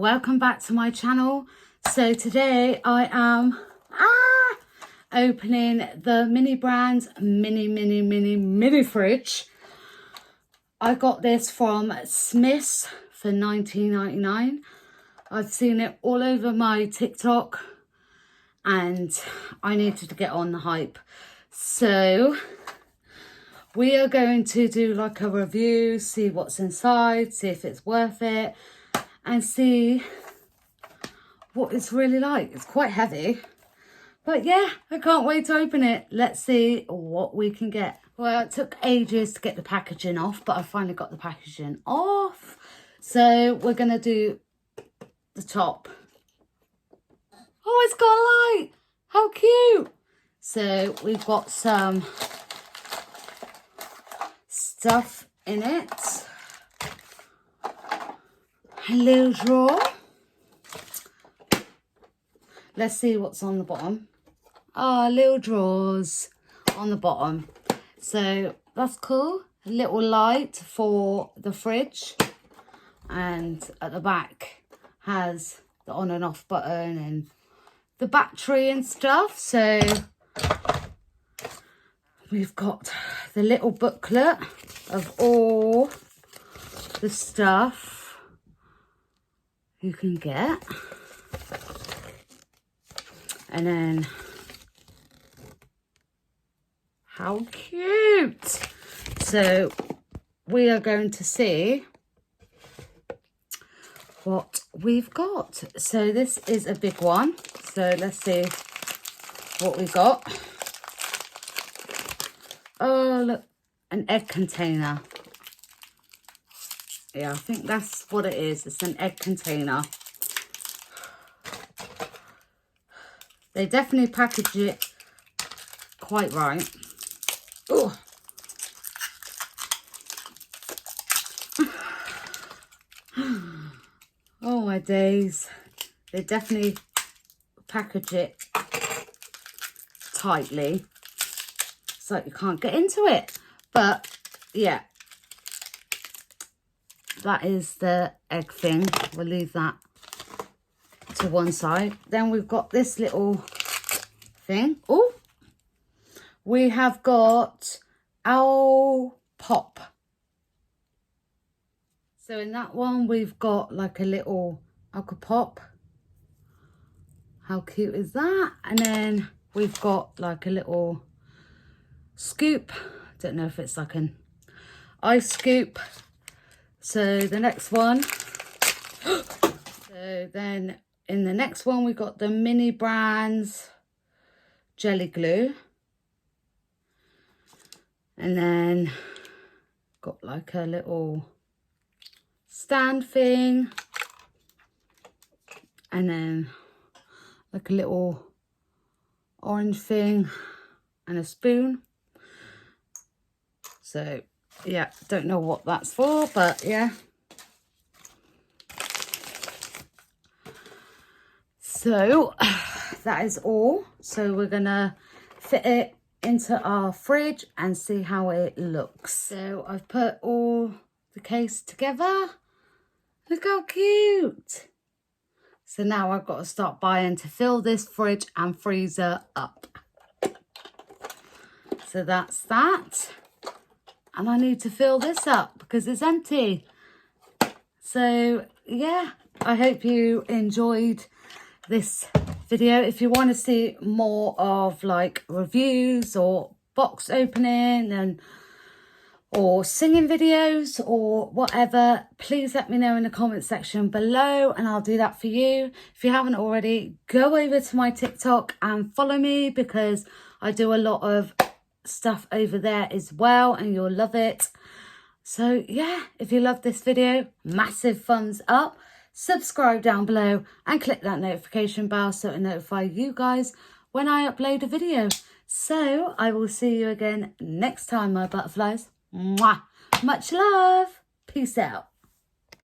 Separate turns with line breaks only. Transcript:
welcome back to my channel. So today I am opening the Mini Brands mini fridge. I got this from Smith's for $19.99. I've seen it all over my TikTok and I needed to get on the hype. So we are going to do like a review, see what's inside, see if it's worth it, and see what it's really like. It's quite heavy, but yeah, I can't wait to open it. Let's see what we can get. Well, it took ages to get the packaging off, but I finally got the packaging off. So we're gonna do the top. Oh, it's got a light. How cute. So we've got some stuff in it. A little drawer. Let's see what's on the bottom. Oh, little drawers on the bottom. So that's cool. A little light for the fridge. And at the back has the on and off button and the battery and stuff. So we've got the little booklet of all the stuff you can get. And then, how cute. So we are going to see what we've got. So this is a big one. So let's see what we got. Oh, look, an egg container. Yeah, I think that's what it is. It's an egg container. They definitely package it quite right. Oh. Oh my days. They definitely package it tightly so you can't get into it. But yeah, that is the egg thing. We'll leave that to one side. Then we've got this little thing. Oh, we have got our pop. So in that one we've got like a little alcohol pop. How cute is that? And then we've got like a little scoop. Don't know if it's like an ice scoop. So the next one. So then in the next one we got the Mini Brands jelly glue. And then got like a little stand thing. And then like a little orange thing and a spoon. So yeah, don't know what that's for, but yeah. So that is all. So we're gonna fit it into our fridge and see how it looks. So I've put all the case together. Look how cute. So now I've got to start buying to fill this fridge and freezer up. So that's that. And I need to fill this up because it's empty. So yeah, I hope you enjoyed this video. If you want to see more of like reviews or box opening and or singing videos or whatever, please let me know in the comment section below and I'll do that for you. If you haven't already, go over to my TikTok and follow me because I do a lot of stuff over there as well and you'll love it. So yeah, if you love this video, massive thumbs up, subscribe down below and click that notification bell so it'll notify you guys when I upload a video. So I will see you again next time, my butterflies. Mwah. Much love. Peace out.